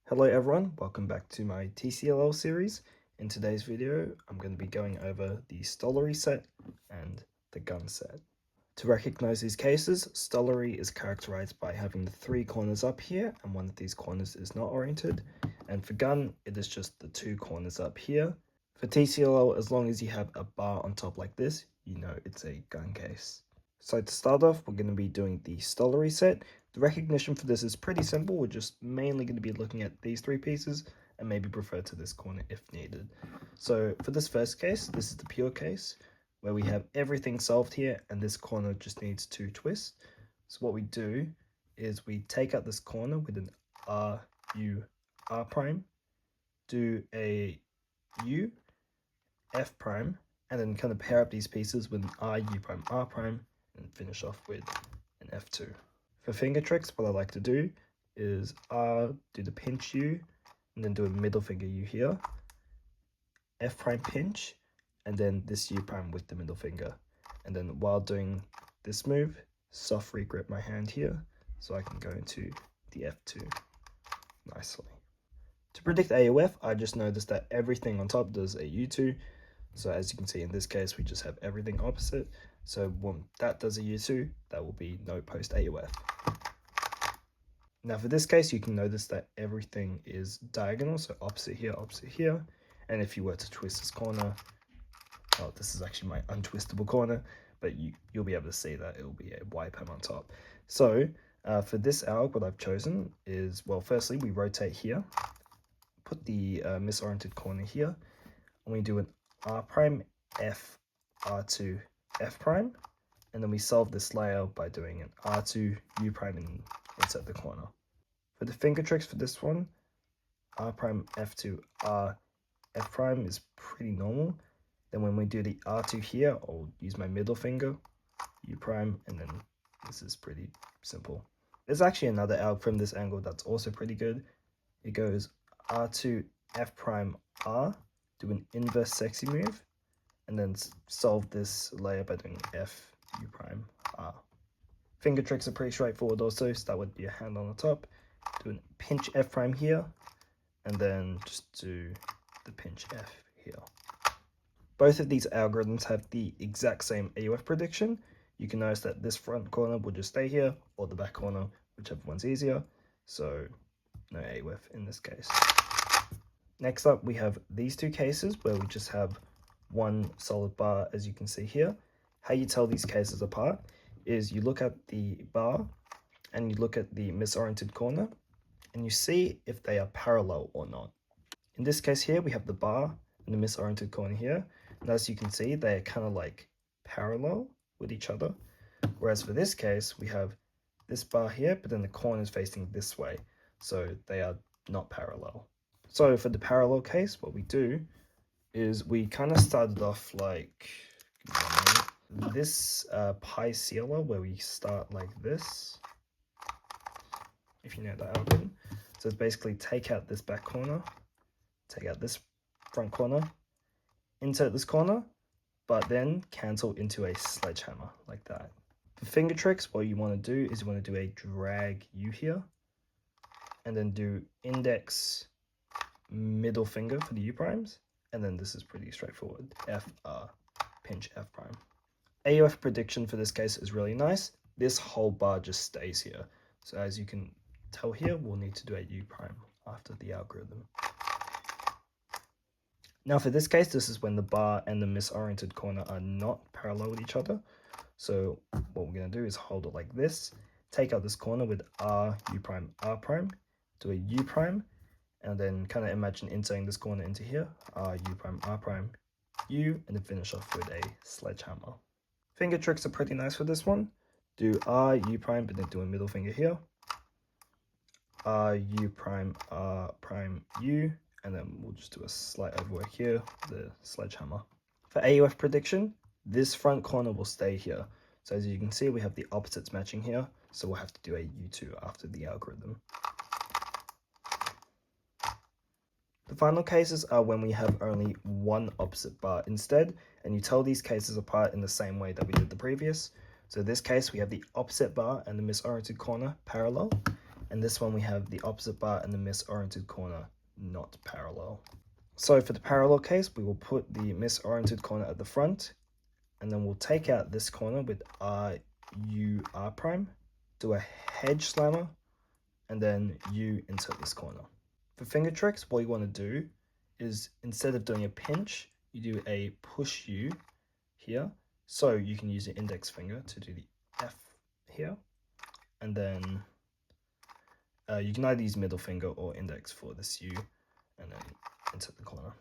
Hello everyone, welcome back to my TCLL series. In today's video, I'm going to be going over the Stollery set and the gun set. To recognize these cases, Stollery is characterized by having the three corners up here and one of these corners is not oriented. And for gun, it is just the two corners up here. For TCLL, as long as you have a bar on top like this, you know it's a gun case. So to start off, we're going to be doing the Stollery set. The recognition for this is pretty simple. We're just mainly going to be looking at these three pieces and maybe refer to this corner if needed. So for this first case, this is the pure case where we have everything solved here and this corner just needs two twists. So what we do is we take out this corner with an R, U, R prime, do a U, F prime, and then kind of pair up these pieces with an R, U prime, R prime, and finish off with an F2. For finger tricks, what I like to do is R, do the pinch U, and then do a middle finger U here, F prime pinch, and then this U prime with the middle finger. And then while doing this move, soft regrip my hand here, so I can go into the F2 nicely. To predict AOF, I just noticed that everything on top does a U2. So as you can see in this case, we just have everything opposite. So when that does a U2, that will be no post AOF. Now for this case, you can notice that everything is diagonal, so opposite here. And if you were to twist this corner, well, this is actually my untwistable corner, but you'll be able to see that it will be a Y pam on top. So for this alg, what I've chosen is, well, firstly, we rotate here, put the misoriented corner here, and we do an R prime, F, R2, F prime, and then we solve this layer by doing an R2, U prime, and insert the corner. For the finger tricks for this one, R prime, F2, R, F prime is pretty normal. Then when we do the R2 here, I'll use my middle finger, U prime, and then this is pretty simple. There's actually another alg from this angle that's also pretty good. It goes R2, F prime, R, do an inverse sexy move, and then solve this layer by doing F, U prime, R. Finger tricks are pretty straightforward also, so that would be a hand on the top, do a pinch F prime here, and then just do the pinch F here. Both of these algorithms have the exact same AOF prediction. You can notice that this front corner will just stay here, or the back corner, whichever one's easier, so no AOF in this case. Next up, we have these two cases where we just have one solid bar, as you can see here. How you tell these cases apart is you look at the bar and you look at the misoriented corner and you see if they are parallel or not. In this case here, we have the bar and the misoriented corner here. And as you can see, they're kind of like parallel with each other. Whereas for this case, we have this bar here, but then the corner is facing this way. So they are not parallel. So for the parallel case, what we do is we kind of started off like this pi sealer where we start like this, if you know that algorithm. So it's basically take out this back corner, take out this front corner, insert this corner, but then cancel into a sledgehammer like that. For finger tricks, what you want to do is you want to do a drag U here, and then do index middle finger for the U primes, and then this is pretty straightforward, F, R, pinch F prime. AOF prediction for this case is really nice. This whole bar just stays here. So as you can tell here, we'll need to do a U prime after the algorithm. Now for this case, this is when the bar and the misoriented corner are not parallel with each other. So what we're going to do is hold it like this, take out this corner with R, U prime, R prime, do a U prime, and then kind of imagine inserting this corner into here, R, U prime, R prime, U, and then finish off with a sledgehammer. Finger tricks are pretty nice for this one. Do R, U prime, but then do a middle finger here, R, U prime, R prime, U, and then we'll just do a slight overwork here, the sledgehammer. For AOF prediction, this front corner will stay here. So as you can see, we have the opposites matching here, so we'll have to do a U2 after the algorithm. The final cases are when we have only one opposite bar instead, and you tell these cases apart in the same way that we did the previous. So in this case, we have the opposite bar and the misoriented corner parallel, and this one we have the opposite bar and the misoriented corner not parallel. So for the parallel case, we will put the misoriented corner at the front, and then we'll take out this corner with U R prime, do a hedge slammer, and then U insert this corner. For finger tricks, what you want to do is instead of doing a pinch, you do a push U here. So you can use your index finger to do the F here, and then you can either use middle finger or index for this U, and then insert the corner.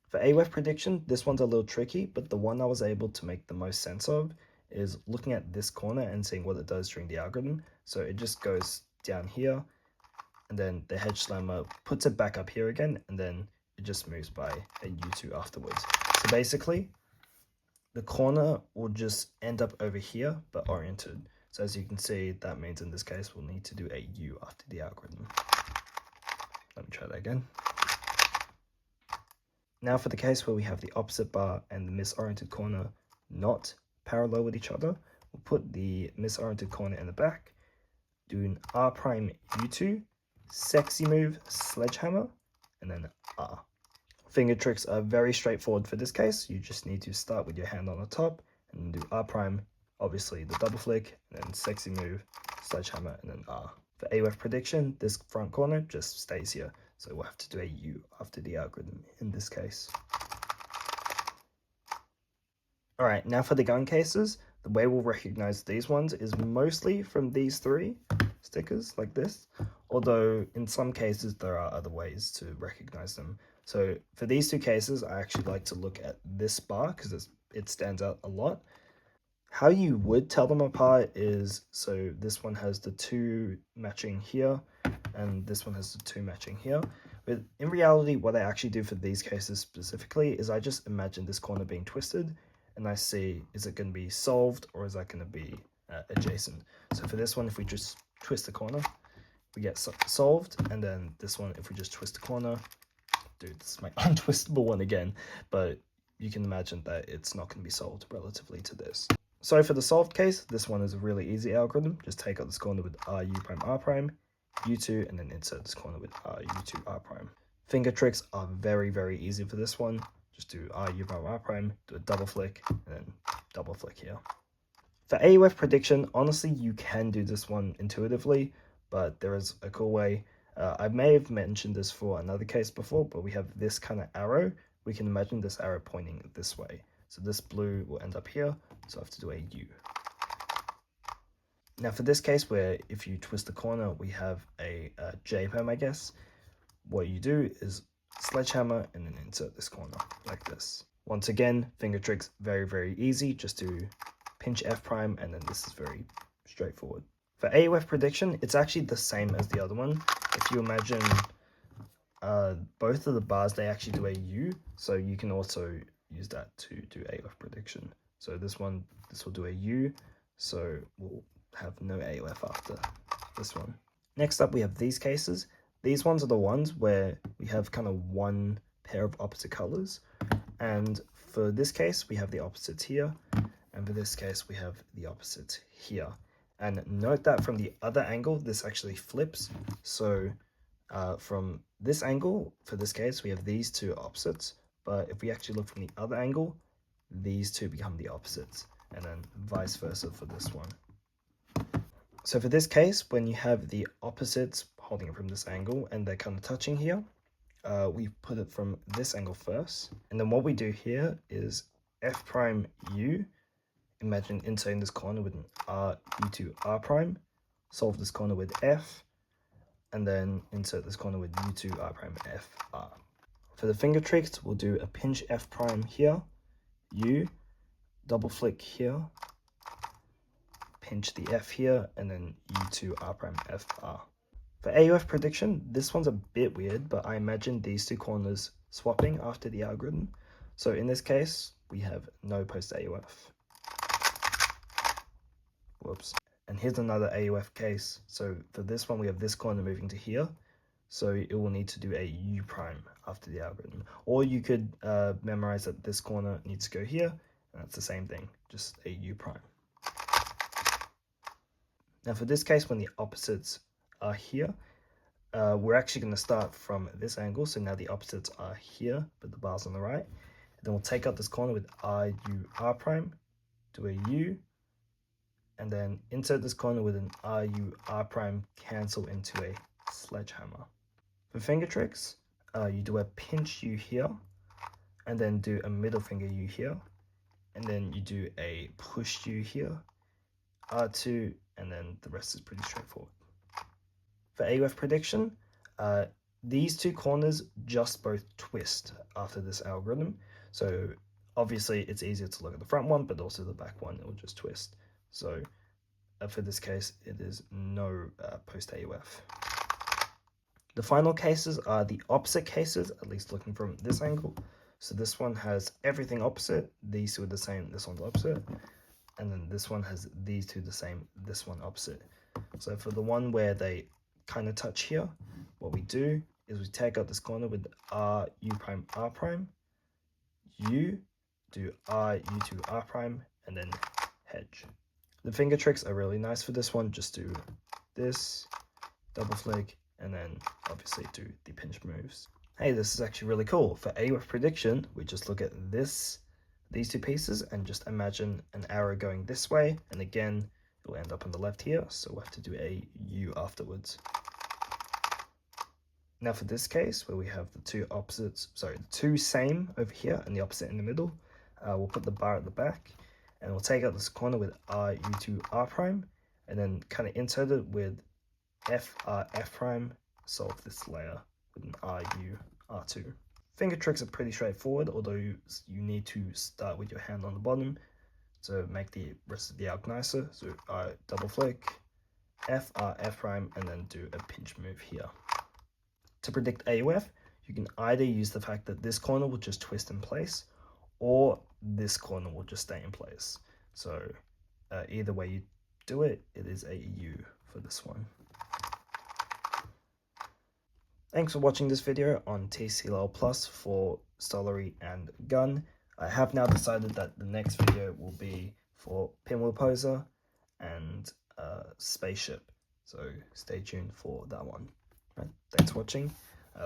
For AWEF prediction, this one's a little tricky, but the one I was able to make the most sense of is looking at this corner and seeing what it does during the algorithm. So it just goes down here, and then the hedge slammer puts it back up here again, and then it just moves by a U2 afterwards. So basically, the corner will just end up over here, but oriented. So as you can see, that means in this case, we'll need to do a U after the algorithm. Let me try that again. Now for the case where we have the opposite bar and the misoriented corner not parallel with each other, we'll put the misoriented corner in the back, do an R prime U2, sexy move, sledgehammer, and then R. Finger tricks are very straightforward for this case. You just need to start with your hand on the top and do R prime, obviously the double flick, and then sexy move, sledgehammer, and then R. For AWEF prediction, this front corner just stays here. So we'll have to do a U after the algorithm in this case. All right, now for the gun cases, the way we'll recognize these ones is mostly from these three stickers like this, although in some cases there are other ways to recognize them. So for these two cases, I actually like to look at this bar because it stands out a lot. How you would tell them apart is, so this one has the two matching here, and this one has the two matching here. But in reality, what I actually do for these cases specifically is I just imagine this corner being twisted, and I see, is it going to be solved or is that going to be adjacent? So for this one, if we just twist the corner, we get solved, and then this one, if we just twist the corner, dude, this is my untwistable one again, but you can imagine that it's not going to be solved relatively to this. So for the solved case, this one is a really easy algorithm. Just take out this corner with R, U prime, R prime, U2, and then insert this corner with R, U2, R prime. Finger tricks are very, very easy for this one. Just do R, U prime, R prime, do a double flick, and then double flick here. For AUF prediction, honestly, you can do this one intuitively, but there is a cool way. I may have mentioned this for another case before, but we have this kind of arrow. We can imagine this arrow pointing this way. So this blue will end up here, so I have to do a U. Now for this case where if you twist the corner, we have a J-perm, I guess. What you do is sledgehammer and then insert this corner like this. Once again, finger tricks, very, very easy. Just do pinch F prime, and then this is very straightforward. For AUF prediction, it's actually the same as the other one. If you imagine both of the bars, they actually do a U, so you can also use that to do AUF prediction. So this will do a U, so we'll have no AUF after this one. Next up, we have these cases. These ones are the ones where we have kind of one pair of opposite colors. And for this case, we have the opposites here. And for this case, we have the opposites here. And note that from the other angle, this actually flips. So from this angle, for this case, we have these two opposites. But if we actually look from the other angle, these two become the opposites, and then vice versa for this one. So for this case, when you have the opposites holding it from this angle and they're kind of touching here, we put it from this angle first. And then what we do here is F prime U, imagine inserting this corner with an R, U2, R prime, solve this corner with F, and then insert this corner with U2, R prime, F, R. For the finger tricks, we'll do a pinch F prime here, U, double flick here, pinch the F here, and then U2, R prime, F, R. For AUF prediction, this one's a bit weird, but I imagine these two corners swapping after the algorithm. So in this case, we have no post AUF. Whoops. And here's another AUF case. So for this one, we have this corner moving to here. So it will need to do a U prime after the algorithm. Or you could memorize that this corner needs to go here, and that's the same thing, just a U prime. Now for this case, when the opposites are here. We're actually going to start from this angle, so now the opposites are here, but the bar's on the right. And then we'll take out this corner with R, U, R prime, do a U, and then insert this corner with an R, U, R prime, cancel into a sledgehammer. For finger tricks, you do a pinch U here, and then do a middle finger U here, and then you do a push U here, R2, and then the rest is pretty straightforward. For AUF prediction, these two corners just both twist after this algorithm. So obviously it's easier to look at the front one, but also the back one, it will just twist. So for this case, it is no post AUF. The final cases are the opposite cases, at least looking from this angle. So this one has everything opposite, these two are the same, this one's opposite, and then this one has these two the same, this one opposite. So for the one where they kind of touch here, what we do is we take out this corner with R, U prime, R prime, U, do R, U2, R prime, and then hedge. The finger tricks are really nice for this one. Just do this, double flick, and then obviously do the pinch moves. Hey, this is actually really cool. For AUF prediction, we just look at these two pieces and just imagine an arrow going this way, and again, it will end up on the left here, so we'll have to do a U afterwards. Now for this case, where we have the two opposites, sorry, the two same over here and the opposite in the middle, we'll put the bar at the back, and we'll take out this corner with R, U2, R prime, and then kind of insert it with F, R, F prime, solve this layer with an R, U, R2. Finger tricks are pretty straightforward, although you need to start with your hand on the bottom to make the rest of the arc nicer. So double flick, F, R, F prime, and then do a pinch move here. To predict AUF, you can either use the fact that this corner will just twist in place, or this corner will just stay in place. So either way you do it, it is a U for this one. Thanks for watching this video on TCLL Plus for Stollery and Gun. I have now decided that the next video will be for Pinwheel Poser and Spaceship, so stay tuned for that one. Right, thanks for watching.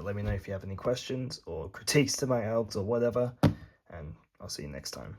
Let me know if you have any questions or critiques to my algs or whatever, and I'll see you next time.